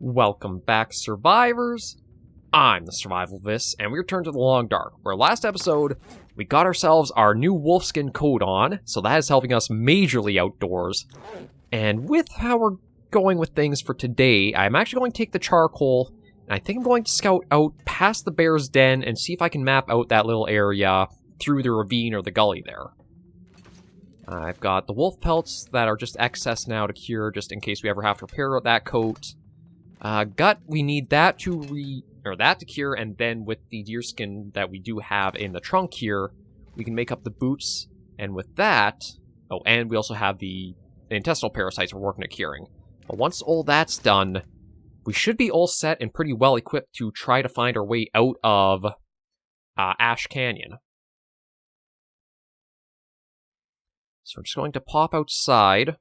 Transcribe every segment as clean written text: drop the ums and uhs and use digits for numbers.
Welcome back, survivors! I'm the SurvivalVis, and we return to the Long Dark, where last episode, we got ourselves our new wolfskin coat on, so that is helping us majorly outdoors. And with how we're going with things for today, I'm actually going to take the charcoal, and I think I'm going to scout out past the bear's den and see if I can map out that little area through the ravine or the gully there. I've got the wolf pelts that are just excess now to cure, just in case we ever have to repair that coat. Gut, we need that to cure, and then with the deerskin that we do have in the trunk here, we can make up the boots, and with that... Oh, and we also have the intestinal parasites we're working at curing. But once all that's done, we should be all set and pretty well equipped to try to find our way out of Ash Canyon. So we're just going to pop outside.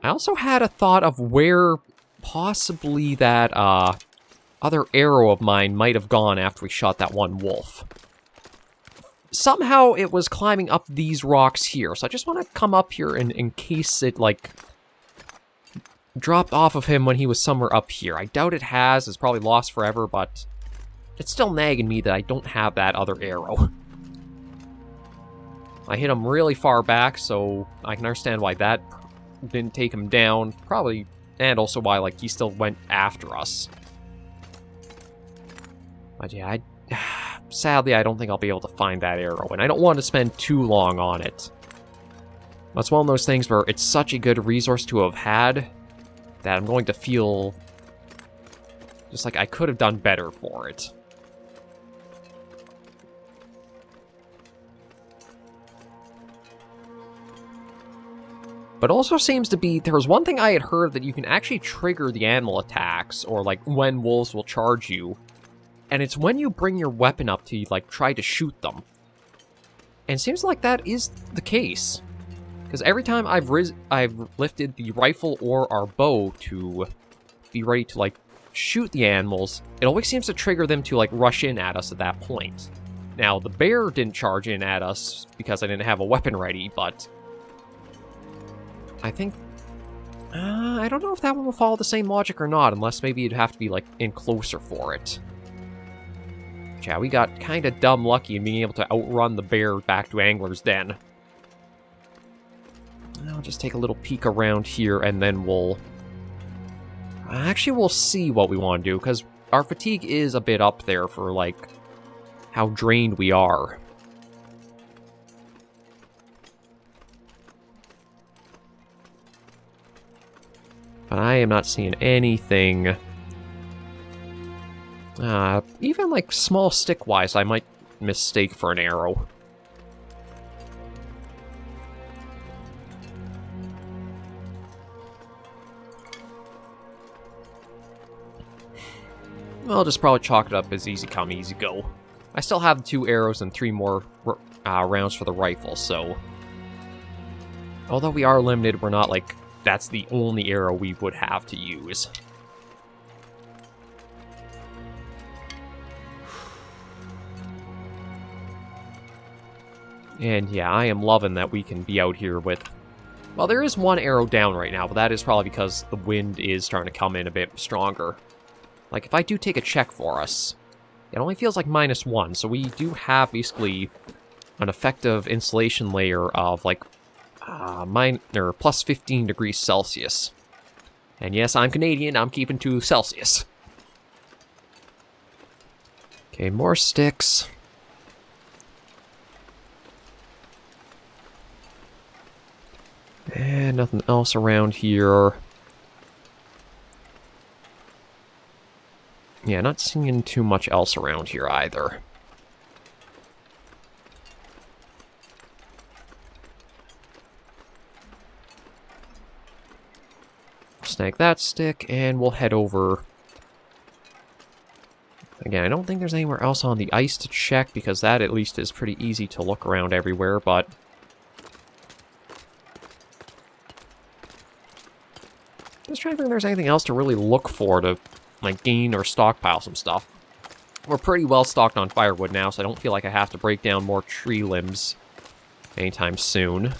I also had a thought of where possibly that other arrow of mine might have gone after we shot that one wolf. Somehow it was climbing up these rocks here, so I just want to come up here in case it, like, dropped off of him when he was somewhere up here. I doubt it has, it's probably lost forever, but it's still nagging me that I don't have that other arrow. I hit him really far back, so I can understand why that didn't take him down. Probably, and also why, like, he still went after us. But yeah, sadly, I don't think I'll be able to find that arrow, and I don't want to spend too long on it. That's one of those things where it's such a good resource to have had that I'm going to feel just like I could have done better for it. But also seems to be, there was one thing I had heard that you can actually trigger the animal attacks, or like when wolves will charge you, and it's when you bring your weapon up to, like, try to shoot them. And it seems like that is the case. Because every time I've lifted the rifle or our bow to be ready to, like, shoot the animals, it always seems to trigger them to, like, rush in at us at that point. Now, the bear didn't charge in at us because I didn't have a weapon ready, but I think... I don't know if that one will follow the same logic or not, unless maybe you'd have to be, like, in closer for it. Yeah, we got kind of dumb lucky in being able to outrun the bear back to Angler's Den. I'll just take a little peek around here, and then we'll... Actually, we'll see what we want to do, because our fatigue is a bit up there for, like, how drained we are. But I am not seeing anything... even, like, small stick-wise, I might mistake for an arrow. I'll just probably chalk it up as easy come, easy go. I still have 2 arrows and 3 more rounds for the rifle, so... Although we are limited, we're not, like, that's the only arrow we would have to use. And yeah, I am loving that we can be out here with... Well, there is 1 arrow down right now, but that is probably because the wind is starting to come in a bit stronger. Like, if I do take a check for us, it only feels like -1, so we do have basically an effective insulation layer of, like, plus 15 degrees Celsius. And yes, I'm Canadian, I'm keeping to Celsius. Okay, more sticks. And nothing else around here. Yeah, not seeing too much else around here either. Snag that stick, and we'll head over. Again, I don't think there's anywhere else on the ice to check, because that at least is pretty easy to look around everywhere, but... Just trying to think if there's anything else to really look for to, like, gain or stockpile some stuff. We're pretty well stocked on firewood now, so I don't feel like I have to break down more tree limbs anytime soon.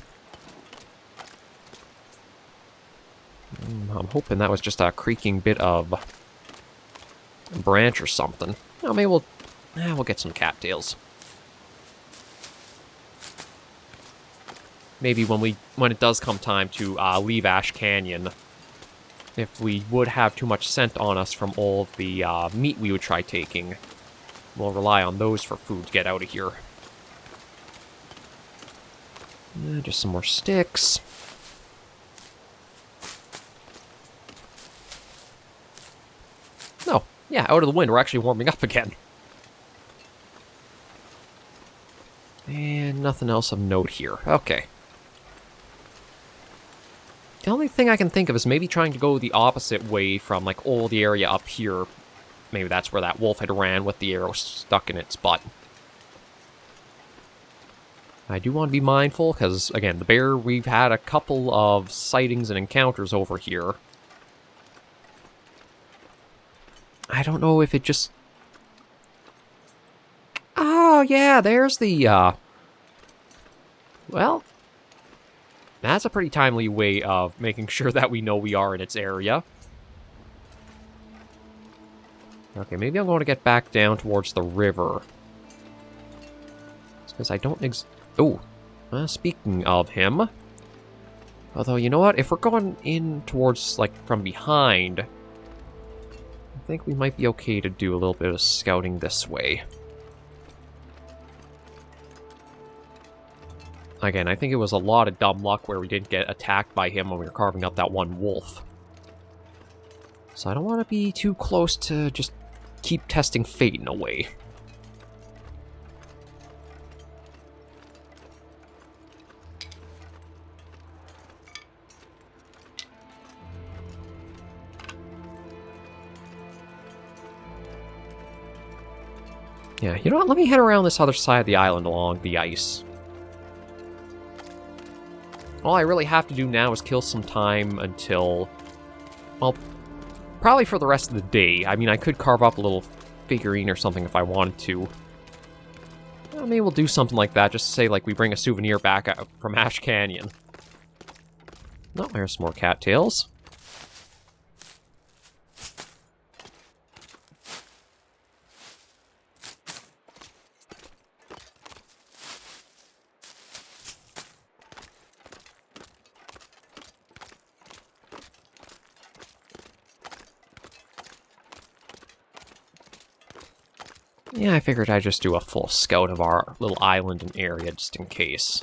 I'm hoping that was just a creaking bit of a branch or something. Oh, maybe we'll get some cattails. Maybe when it does come time to leave Ash Canyon, if we would have too much scent on us from all of the meat we would try taking, we'll rely on those for food to get out of here. Just some more sticks. No, yeah, out of the wind, we're actually warming up again. And nothing else of note here. Okay. The only thing I can think of is maybe trying to go the opposite way from, like, all the area up here. Maybe that's where that wolf had ran with the arrow stuck in its butt. I do want to be mindful, because, again, the bear, we've had a couple of sightings and encounters over here. I don't know if it just... Oh, yeah, there's the, Well, that's a pretty timely way of making sure that we know we are in its area. Okay, maybe I'm going to get back down towards the river. Because I don't Oh, speaking of him. Although, you know what? If we're going in towards, like, from behind, I think we might be okay to do a little bit of scouting this way. Again, I think it was a lot of dumb luck where we didn't get attacked by him when we were carving up that one wolf. So I don't want to be too close to just keep testing fate in a way. Yeah, you know what? Let me head around this other side of the island along the ice. All I really have to do now is kill some time until... Well, probably for the rest of the day. I mean, I could carve up a little figurine or something if I wanted to. Well, maybe we'll do something like that, just to say, like, we bring a souvenir back from Ash Canyon. Oh, there's some more cattails. Yeah, I figured I'd just do a full scout of our little island and area just in case.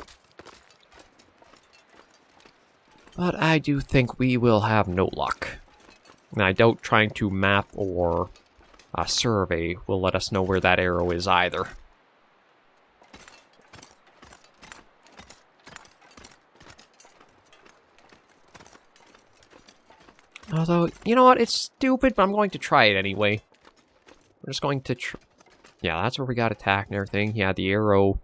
But I do think we will have no luck. And I doubt trying to map or survey will let us know where that arrow is either. Although, you know what? It's stupid, but I'm going to try it anyway. We're just going to yeah, that's where we got attacked and everything. He had the arrow.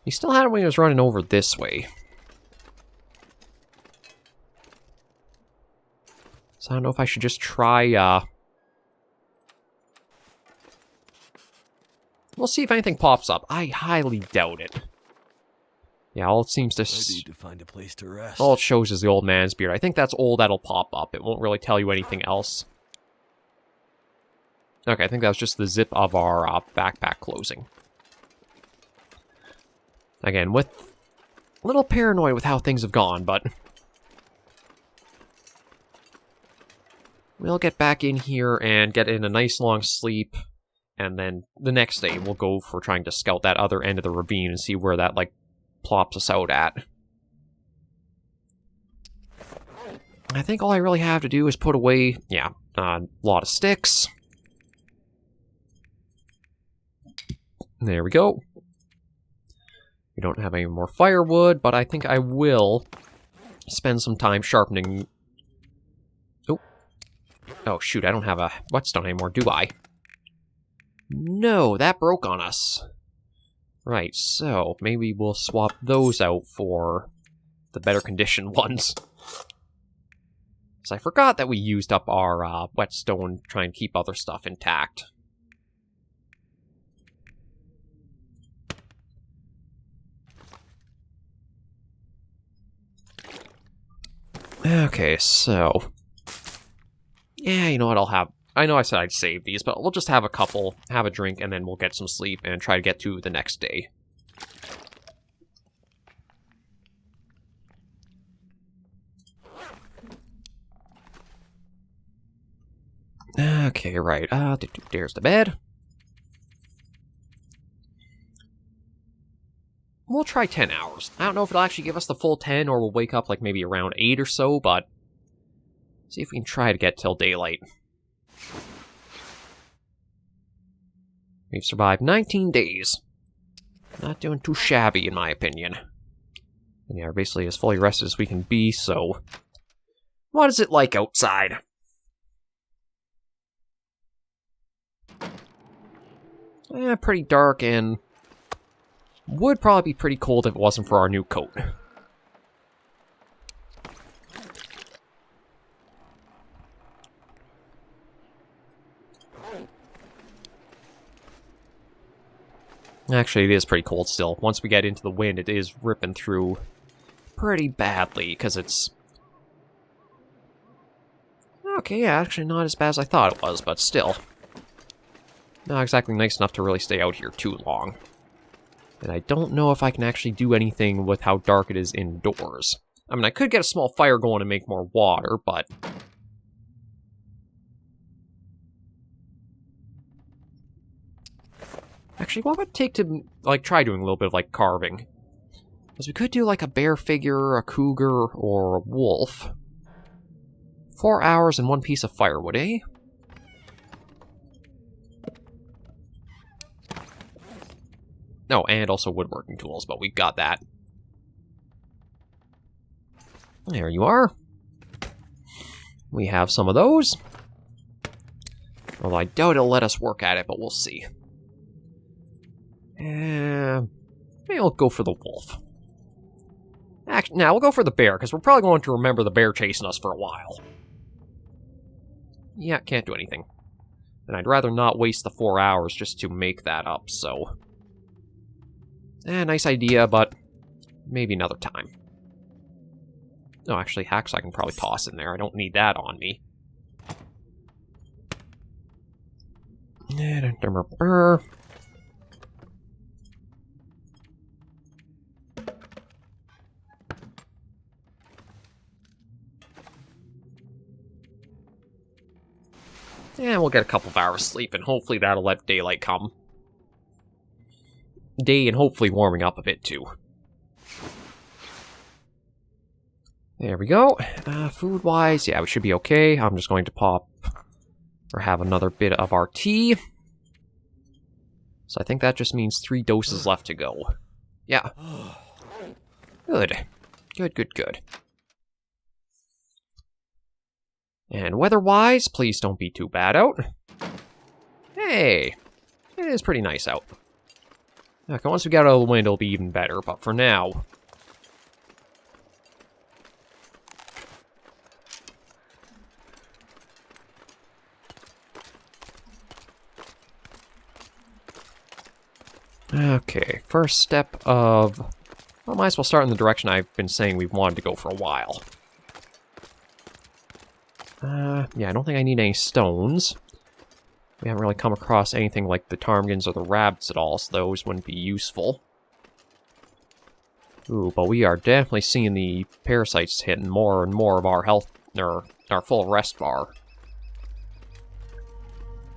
He still had it when he was running over this way. So I don't know if I should just try, We'll see if anything pops up. I highly doubt it. Yeah, all it seems to... I need to find a place to rest. All it shows is the old man's beard. I think that's all that'll pop up. It won't really tell you anything else. Okay, I think that was just the zip of our backpack closing. Again, with a little paranoid with how things have gone, but we'll get back in here and get in a nice long sleep, and then the next day we'll go for trying to scout that other end of the ravine and see where that, like, plops us out at. I think all I really have to do is put away, yeah, a lot of sticks. There we go. We don't have any more firewood, but I think I will spend some time sharpening... Oh. Oh, shoot, I don't have a whetstone anymore, do I? No, that broke on us. Right, so maybe we'll swap those out for the better conditioned ones. Because I forgot that we used up our whetstone to try and keep other stuff intact. Okay, so... Yeah, you know what, I'll have... I know I said I'd save these, but we'll just have a couple, have a drink, and then we'll get some sleep and try to get to the next day. Okay, right. There's the bed. We'll try 10 hours. I don't know if it'll actually give us the full 10, or we'll wake up like maybe around 8 or so, but... see if we can try to get till daylight. We've survived 19 days. Not doing too shabby, in my opinion. And yeah, we're basically as fully rested as we can be, so... what is it like outside? Pretty dark, and... would probably be pretty cold if it wasn't for our new coat. Actually, it is pretty cold still. Once we get into the wind, it is ripping through pretty badly, because it's... okay, yeah, actually not as bad as I thought it was, but still. Not exactly nice enough to really stay out here too long. And I don't know if I can actually do anything with how dark it is indoors. I mean, I could get a small fire going and make more water, but... actually, what would it take to, like, try doing a little bit of, like, carving? Because we could do, like, a bear figure, a cougar, or a wolf. 4 hours and 1 piece of firewood, eh? Oh, and also woodworking tools, but we've got that. There you are. We have some of those. Although I doubt it'll let us work at it, but we'll see. Maybe we'll go for the wolf. Actually, now we'll go for the bear, because we're probably going to remember the bear chasing us for a while. Yeah, can't do anything. And I'd rather not waste the 4 hours just to make that up, so... nice idea, but maybe another time. No, actually, hacks I can probably toss in there. I don't need that on me. Yeah, we'll get a couple of hours sleep, and hopefully that'll let daylight come. Day and hopefully warming up a bit too. There we go. Food-wise, yeah, we should be okay. I'm just going to pop or have another bit of our tea. So I think that just means 3 doses left to go. Yeah. Good. Good. And weather-wise, please don't be too bad out. Hey, it is pretty nice out. Okay, once we get out of the wind, it'll be even better, but for now... okay, first step of... well, might as well start in the direction I've been saying we've wanted to go for a while. Yeah, I don't think I need any stones. We haven't really come across anything like the ptarmigans or the rabbits at all, so those wouldn't be useful. Ooh, but we are definitely seeing the parasites hitting more and more of our health, or our full rest bar.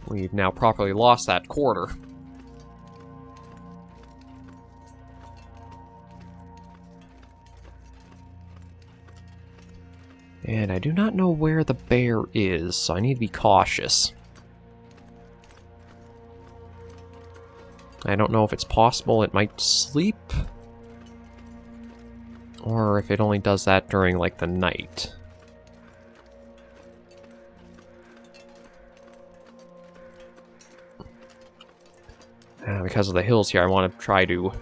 We've now properly lost that quarter. And I do not know where the bear is, so I need to be cautious. I don't know if it's possible it might sleep, or if it only does that during, like, the night. Because of the hills here, I want to try to...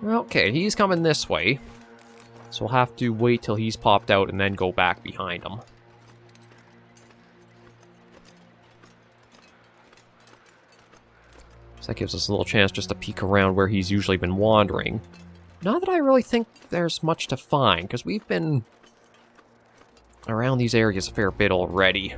okay, he's coming this way. So we'll have to wait till he's popped out and then go back behind him. So that gives us a little chance just to peek around where he's usually been wandering. Not that I really think there's much to find, because we've been around these areas a fair bit already.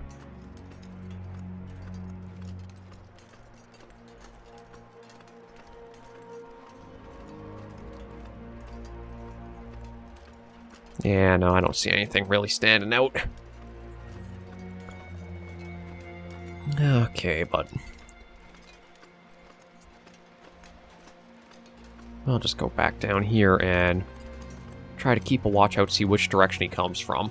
Yeah, no, I don't see anything really standing out. Okay, but I'll just go back down here and try to keep a watch out, see which direction he comes from.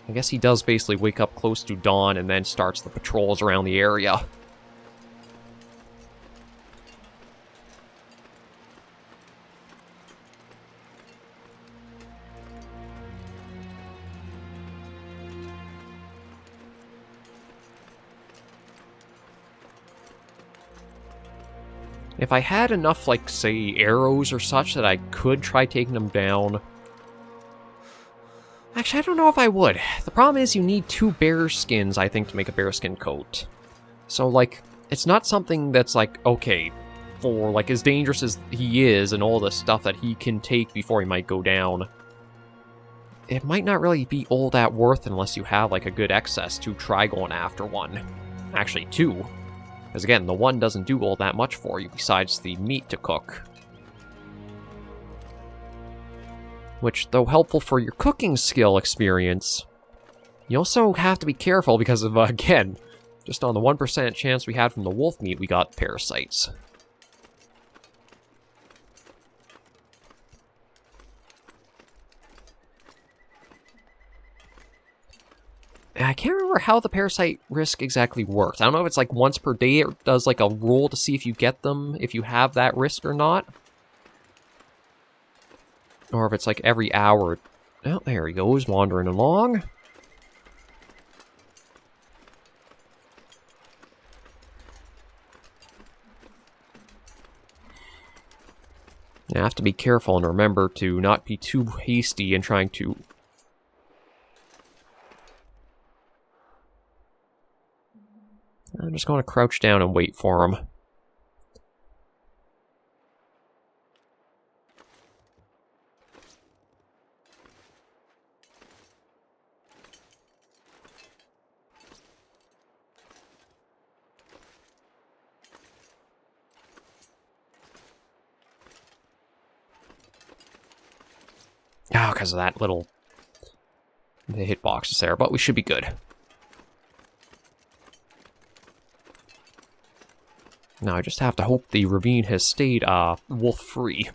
I guess he does basically wake up close to dawn and then starts the patrols around the area. If I had enough, like, say, arrows or such that I could try taking them down... Actually, I don't know if I would. The problem is you need 2 bear skins, I think, to make a bearskin coat. So, like, it's not something that's, like, okay, for, like, as dangerous as he is and all the stuff that he can take before he might go down. It might not really be all that worth unless you have, like, a good excess to try going after one. Actually, 2. Because again, the 1 doesn't do all that much for you besides the meat to cook. Which, though helpful for your cooking skill experience, you also have to be careful because of, again, just on the 1% chance we had from the wolf meat, we got parasites. I can't remember how the parasite risk exactly works. I don't know if it's like once per day it does like a roll to see if you get them, if you have that risk or not. Or if it's like every hour. Oh, there he goes, wandering along. You have to be careful and remember to not be too hasty in trying to... I'm just going to crouch down and wait for him. Oh, because of that little... the hitbox is there, but we should be good. Now, I just have to hope the ravine has stayed, wolf-free.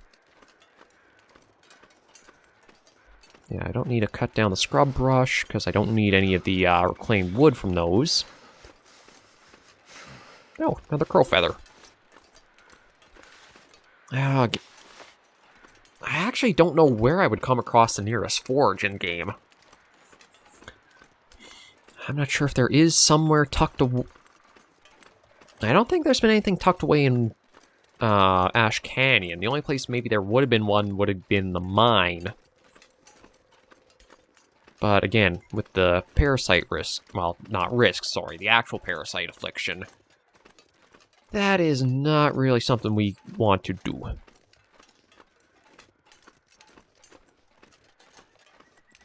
Yeah, I don't need to cut down the scrub brush, because I don't need any of the, reclaimed wood from those. Oh, another crow feather. I actually don't know where I would come across the nearest forge in-game. I'm not sure if there is somewhere tucked away... I don't think there's been anything tucked away in Ash Canyon. The only place maybe there would have been one would have been the mine. But again, with the parasite risk, well, not risk, sorry, the actual parasite affliction, that is not really something we want to do.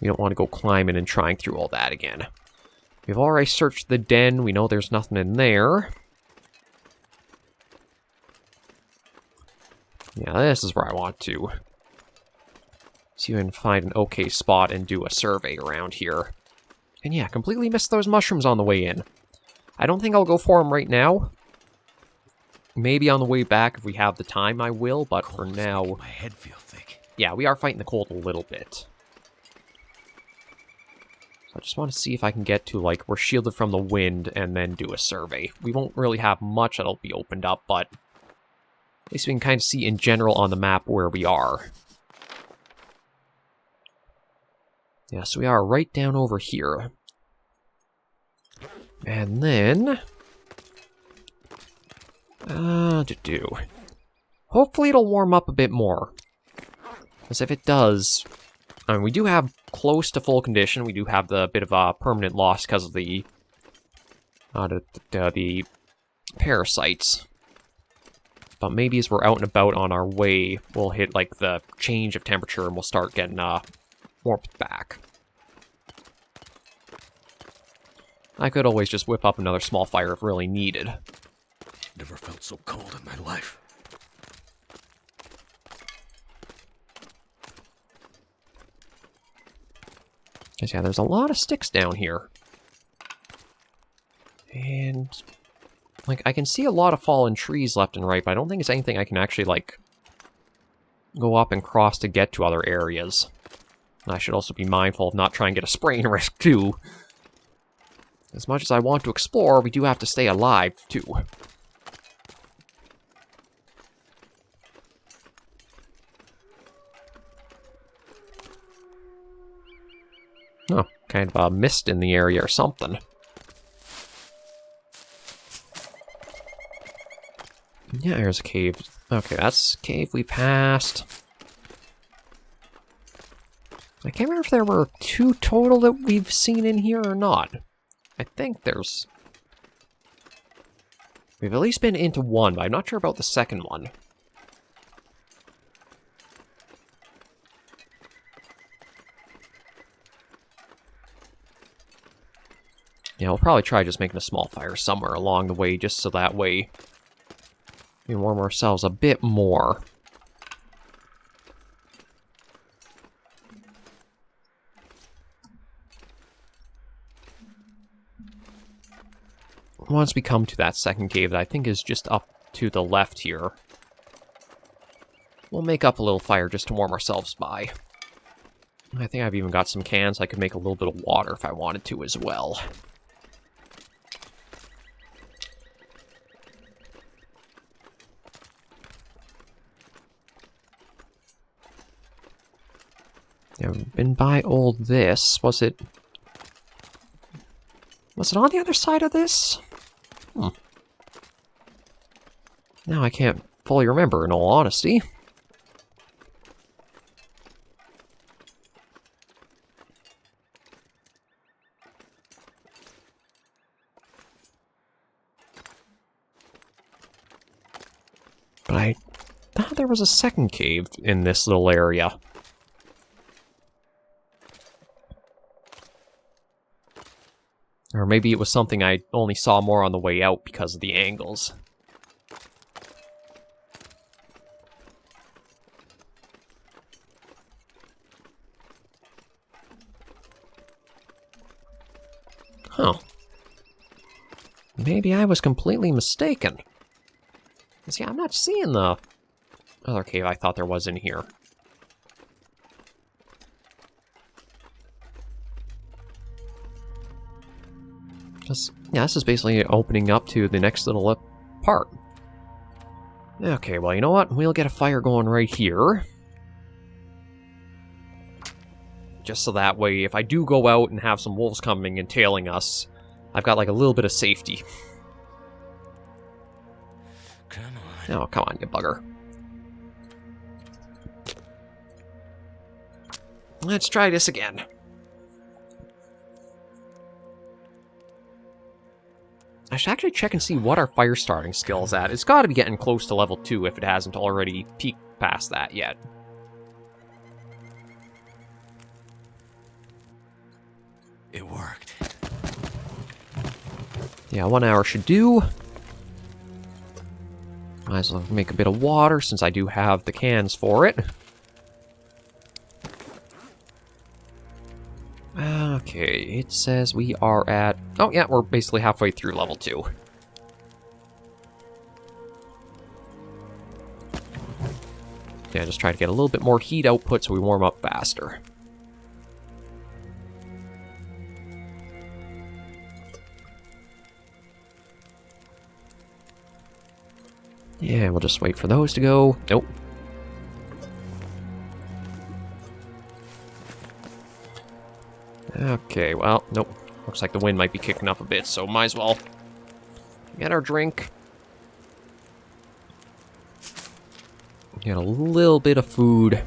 We don't want to go climbing and trying through all that again. We've already searched the den, we know there's nothing in there. Yeah, this is where I want to see if I can find an okay spot and do a survey around here. And yeah, completely missed those mushrooms on the way in. I don't think I'll go for them right now. Maybe on the way back, if we have the time, I will, but for now... My head feel thick. Yeah, we are fighting the cold a little bit. So I just want to see if I can get to, like, we're shielded from the wind and then do a survey. We won't really have much that'll be opened up, but... at least we can kind of see in general on the map where we are. Yeah, so we are right down over here. And then... hopefully it'll warm up a bit more. Because if it does... I mean, we do have close to full condition. We do have the bit of a permanent loss because of the parasites. But maybe as we're out and about on our way, we'll hit, like, the change of temperature and we'll start getting warmth back. I could always just whip up another small fire if really needed. Never felt so cold in my life. Because, yeah, there's a lot of sticks down here. And, like, I can see a lot of fallen trees left and right, but I don't think it's anything I can actually, like, go up and cross to get to other areas. And I should also be mindful of not trying to get a sprain risk, too. As much as I want to explore, we do have to stay alive, too. Oh, kind of a mist in the area or something. Yeah, here's a cave. Okay, that's a cave we passed. I can't remember if there were 2 total that we've seen in here or not. I think there's... We've at least been into 1, but I'm not sure about the second one. Yeah, we'll probably try just making a small fire somewhere along the way, just so that way we warm ourselves a bit more. Once we come to that second cave that I think is just up to the left here, we'll make up a little fire just to warm ourselves by. I think I've even got some cans. I could make a little bit of water if I wanted to as well. Yeah, we've been by all this. Was it on the other side of this? Now I can't fully remember, in all honesty. But I thought there was a second cave in this little area. Or maybe it was something I only saw more on the way out because of the angles. Huh. Maybe I was completely mistaken. See, I'm not seeing the other cave I thought there was in here. Yeah, this is basically opening up to the next little part. Okay, well, you know what? We'll get a fire going right here. Just so that way, if I do go out and have some wolves coming and tailing us, I've got like a little bit of safety. Come on. Oh, come on, you bugger. Let's try this again. I should actually check and see what our fire starting skill is at. It's got to be getting close to level 2 if it hasn't already peaked past that yet. It worked. Yeah, 1 hour should do. Might as well make a bit of water since I do have the cans for it. Okay, it says we are at... Oh yeah, we're basically halfway through level 2. Yeah, just try to get a little bit more heat output so we warm up faster. Yeah, we'll just wait for those to go. Nope. Okay, well, nope. Looks like the wind might be kicking up a bit, so might as well get our drink. Get a little bit of food.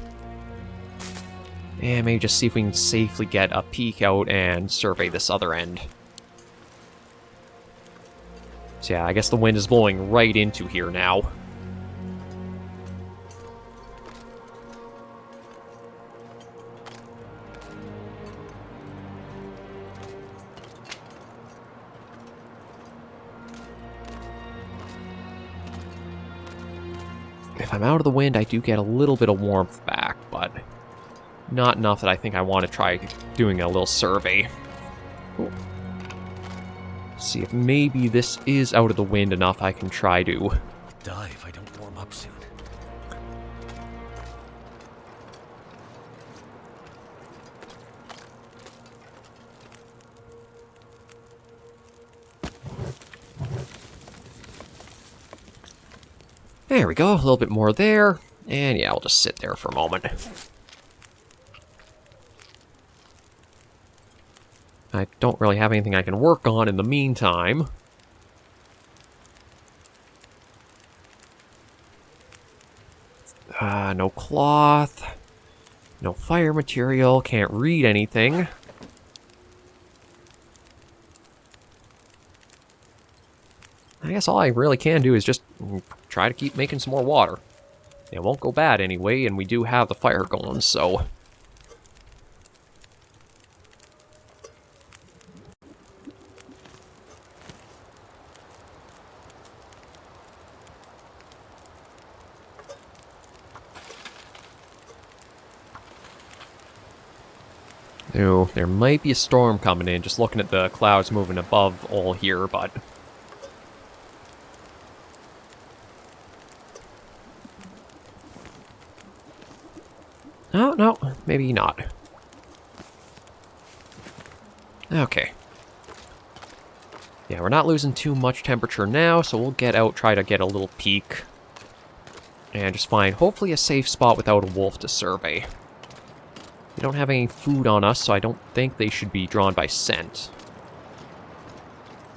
And maybe just see if we can safely get a peek out and survey this other end. So yeah, I guess the wind is blowing right into here now. if I'm out of the wind, I do get a little bit of warmth back, but not enough that I think I want to try doing a little survey. Cool. See if maybe this is out of the wind enough I can try to Die if I don't warm up soon. There we go, a little bit more there. And yeah, I'll just sit there for a moment. I don't really have anything I can work on in the meantime. No cloth. No fire material. Can't read anything. I guess all I really can do is just try to keep making some more water. It won't go bad anyway, and we do have the fire going, so... Ooh, there might be a storm coming in, just looking at the clouds moving above all here, but... Oh, no, maybe not. Okay. Yeah, we're not losing too much temperature now, so we'll get out, try to get a little peek. And just find, hopefully, a safe spot without a wolf to survey. We don't have any food on us, so I don't think they should be drawn by scent.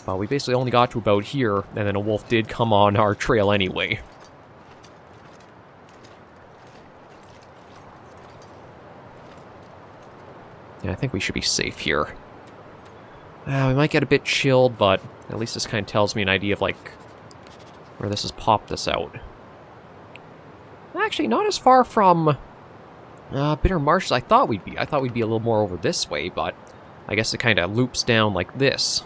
But we basically only got to about here, and then a wolf did come on our trail anyway. Yeah, I think we should be safe here. We might get a bit chilled, but at least this kind of tells me an idea of, like, where this has popped this out. Actually, not as far from Bitter Marsh as I thought we'd be. I thought we'd be a little more over this way, but I guess it kind of loops down like this.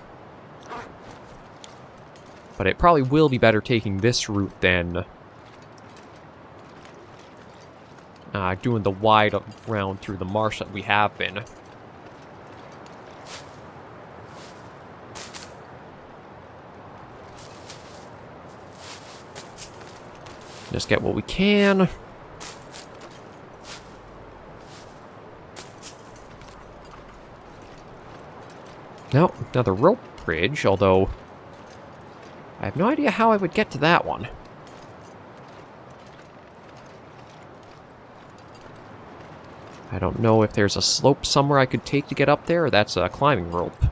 But it probably will be better taking this route than doing the wide round through the marsh that we have been. Just get what we can. No, another rope bridge, although I have no idea how I would get to that one. I don't know if there's a slope somewhere I could take to get up there, or that's a climbing rope.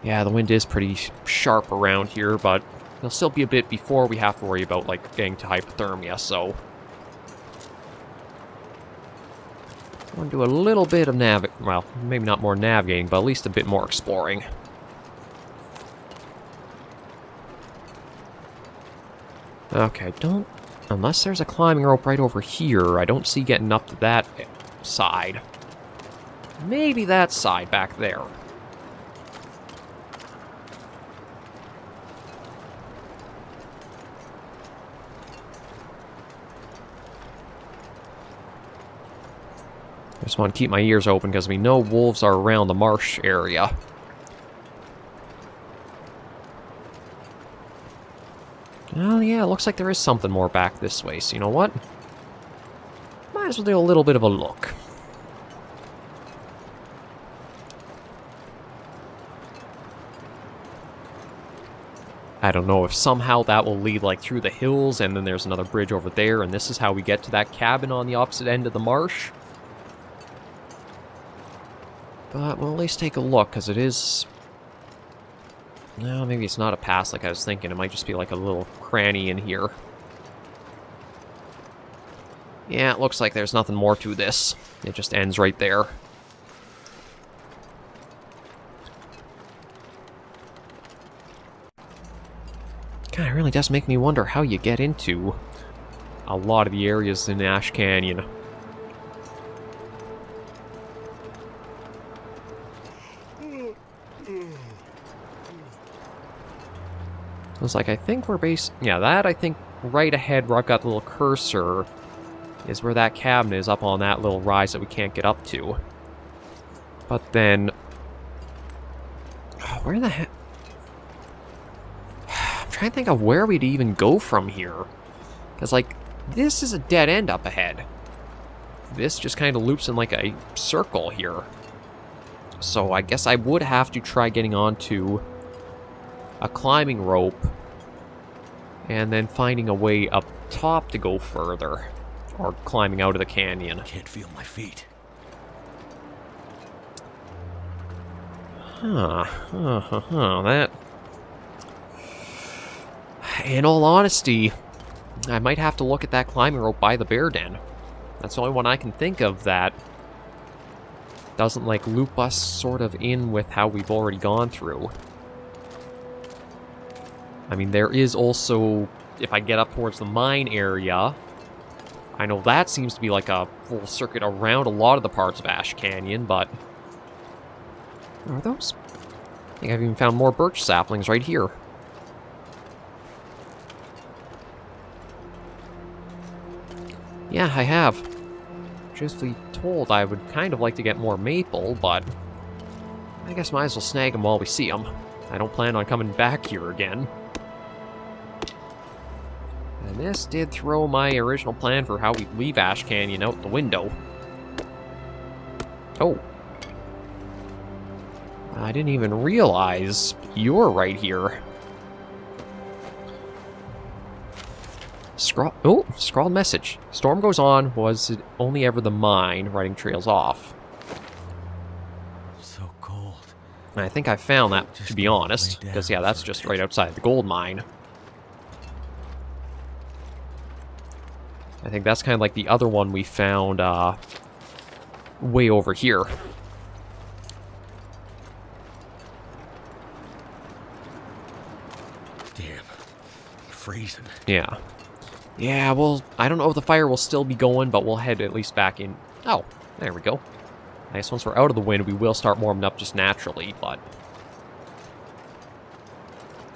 Yeah, the wind is pretty sharp around here, but there'll still be a bit before we have to worry about, like, getting to hypothermia, so... I want to do a little bit of well, maybe not more navigating, but at least a bit more exploring. Okay, unless there's a climbing rope right over here, I don't see getting up to that side. Maybe that side back there. I just want to keep my ears open because we know wolves are around the marsh area. Well, yeah, it looks like there is something more back this way, so you know what? Might as well do a little bit of a look. I don't know if somehow that will lead, like, through the hills, and then there's another bridge over there, and this is how we get to that cabin on the opposite end of the marsh. But we'll at least take a look, because it is... No, maybe it's not a pass like I was thinking. It might just be like a little cranny in here. Yeah, it looks like there's nothing more to this. It just ends right there. God, it really does make me wonder how you get into a lot of the areas in Ash Canyon. I was like, I think we're yeah, that I think right ahead where I've got the little cursor is where that cabin is, up on that little rise that we can't get up to. But then... where the heck... I'm trying to think of where we'd even go from here. Because, like, this is a dead end up ahead. This just kind of loops in like a circle here. So I guess I would have to try getting onto a climbing rope and then finding a way up top to go further. Or climbing out of the canyon. Can't feel my feet. That... In all honesty, I might have to look at that climbing rope by the bear den. That's the only one I can think of that doesn't, like, loop us sort of in with how we've already gone through. I mean, there is also, if I get up towards the mine area, I know that seems to be like a full circuit around a lot of the parts of Ash Canyon, but... Are those? I think I've even found more birch saplings right here. Yeah, I have. Truthfully told, I would kind of like to get more maple, but I guess might as well snag them while we see them. I don't plan on coming back here again. And this did throw my original plan for how we leave Ash Canyon out the window. Oh. I didn't even realize you're right here. Scrawled message. Storm goes on. Was it only ever the mine? Writing trails off. So cold. And I think I found that, to be honest. Because, yeah, that's just right outside the gold mine. I think that's kind of like the other one we found, way over here. Damn. I'm freezing. Yeah. Yeah, well, I don't know if the fire will still be going, but we'll head at least back in. Oh, there we go. I guess once we're out of the wind, we will start warming up just naturally, but...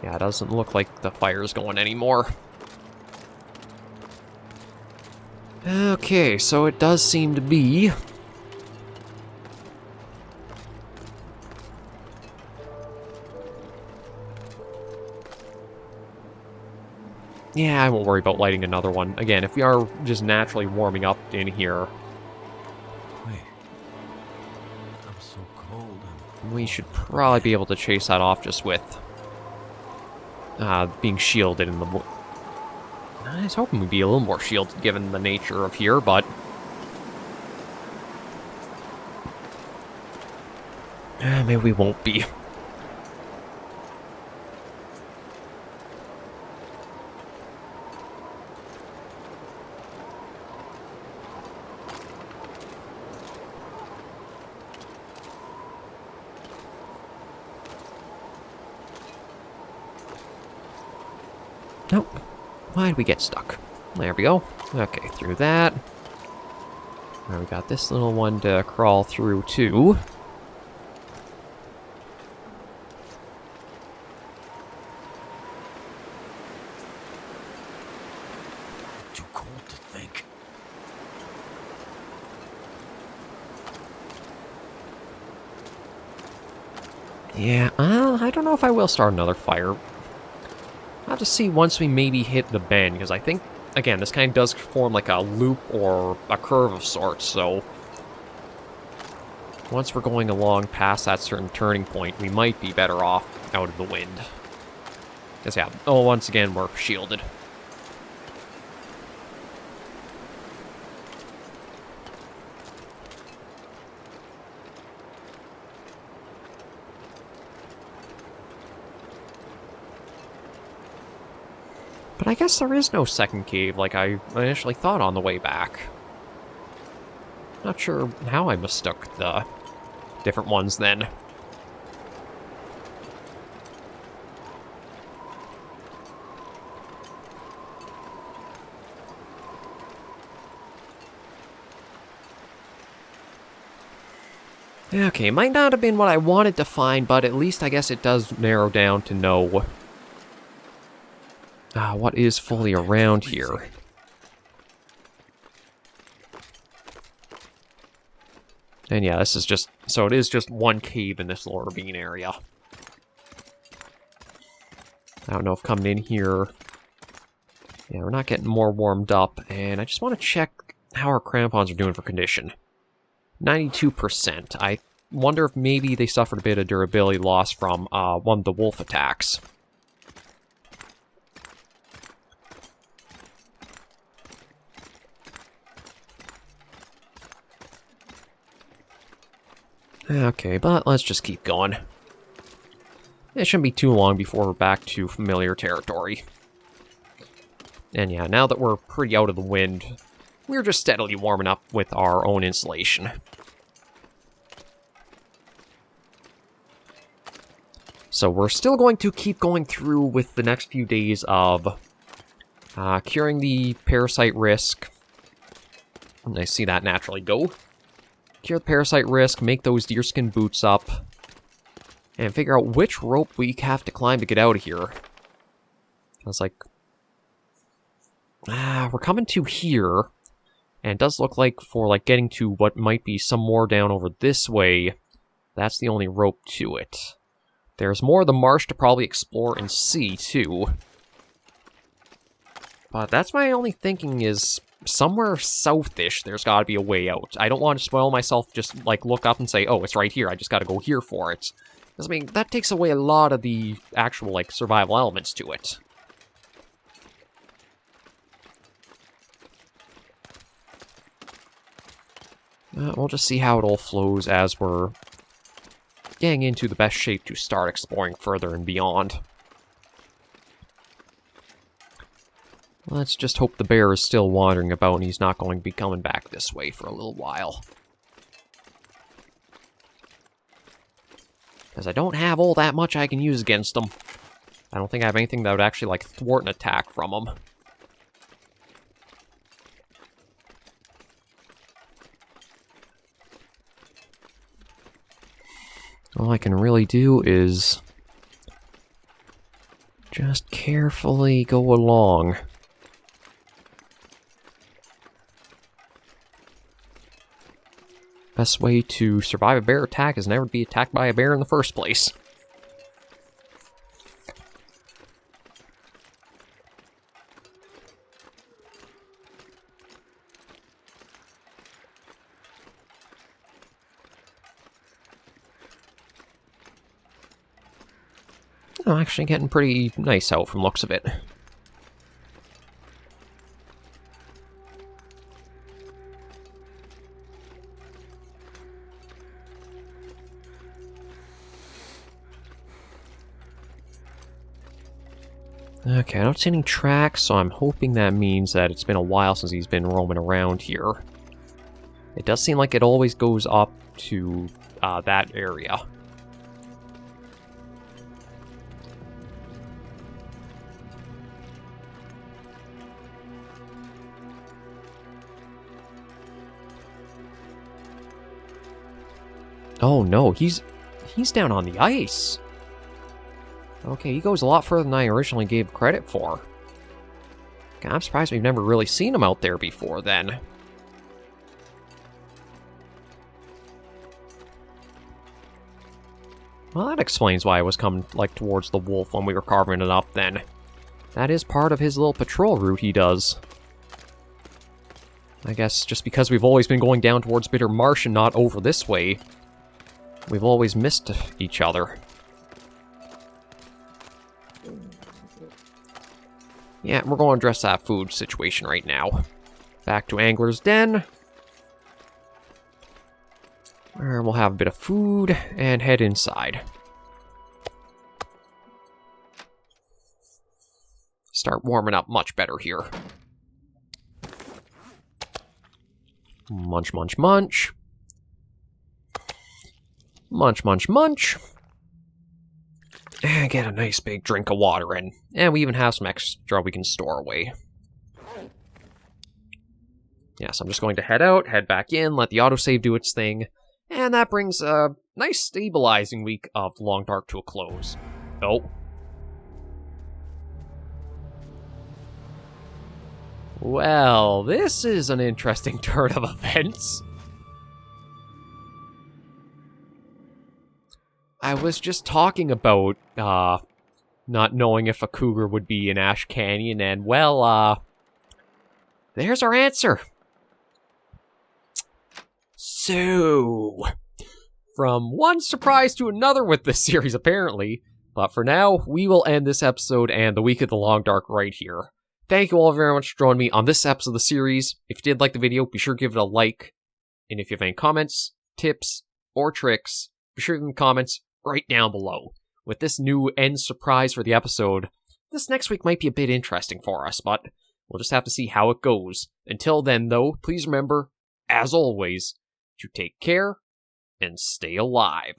yeah, it doesn't look like the fire's going anymore. Okay, so it does seem to be... yeah, I won't worry about lighting another one. Again, if we are just naturally warming up in here... wait. I'm so cold. we should probably be able to chase that off just with... being shielded in the... I was hoping we'd be a little more shielded given the nature of here, but... maybe we won't be. Nope. Why'd we get stuck? There we go. Okay, through that. Now we got this little one to crawl through, too. Too cold to think. Yeah, I don't know if I will start another fire. I'll have to see once we maybe hit the bend, because I think, again, this kind of does form like a loop or a curve of sorts, so... once we're going along past that certain turning point, we might be better off out of the wind. Because, yeah, once again, we're shielded. But I guess there is no second cave like I initially thought on the way back. Not sure how I mistook the different ones then. Okay, might not have been what I wanted to find, but at least I guess it does narrow down to know what is fully around here? And yeah, this is just... So it is just one cave in this lower ravine area. I don't know if coming in here... Yeah, we're not getting more warmed up. And I just want to check how our crampons are doing for condition. 92%. I wonder if maybe they suffered a bit of durability loss from one of the wolf attacks. Okay, but let's just keep going. It shouldn't be too long before we're back to familiar territory. And yeah, now that we're pretty out of the wind, we're just steadily warming up with our own insulation. So we're still going to keep going through with the next few days of curing the parasite risk. And I see that naturally go. Cure the parasite risk, make those deerskin boots up, and figure out which rope we have to climb to get out of here. I was like, we're coming to here, and it does look like for like getting to what might be some more down over this way, that's the only rope to it. There's more of the marsh to probably explore and see, too. But that's my only thinking is... somewhere south-ish, there's got to be a way out. I don't want to spoil myself, just, like, look up and say, oh, it's right here, I just got to go here for it. Because, I mean, that takes away a lot of the actual, like, survival elements to it. We'll just see how it all flows as we're getting into the best shape to start exploring further and beyond. Let's just hope the bear is still wandering about and he's not going to be coming back this way for a little while. Because I don't have all that much I can use against him. I don't think I have anything that would actually, like, thwart an attack from him. All I can really do is just carefully go along. Best way to survive a bear attack is never to be attacked by a bear in the first place. Oh, actually getting pretty nice out from looks of it. Okay, I don't see any tracks, so I'm hoping that means that it's been a while since he's been roaming around here. It does seem like it always goes up to that area. Oh no, he's down on the ice. Okay, he goes a lot further than I originally gave credit for. God, I'm surprised we've never really seen him out there before then. Well, that explains why I was coming, like, towards the wolf when we were carving it up then. That is part of his little patrol route he does. I guess just because we've always been going down towards Bitter Marsh and not over this way, we've always missed each other. Yeah, we're going to address that food situation right now. Back to Angler's Den. Where we'll have a bit of food and head inside. Start warming up much better here. Munch, munch, munch. Munch, munch, munch. And get a nice big drink of water in. And we even have some extra we can store away. Yes, I'm just going to head out, head back in, let the autosave do its thing. And that brings a nice stabilizing week of the Long Dark to a close. Oh. Well, this is an interesting turn of events. I was just talking about, not knowing if a cougar would be in Ash Canyon, and, well, there's our answer. So, from one surprise to another with this series, apparently. But for now, we will end this episode and the Week of the Long Dark right here. Thank you all very much for joining me on this episode of the series. If you did like the video, be sure to give it a like. And if you have any comments, tips, or tricks, be sure to leave them comments right down below. With this new end surprise for the episode, this next week might be a bit interesting for us, but we'll just have to see how it goes. Until then, though, please remember, as always, to take care and stay alive.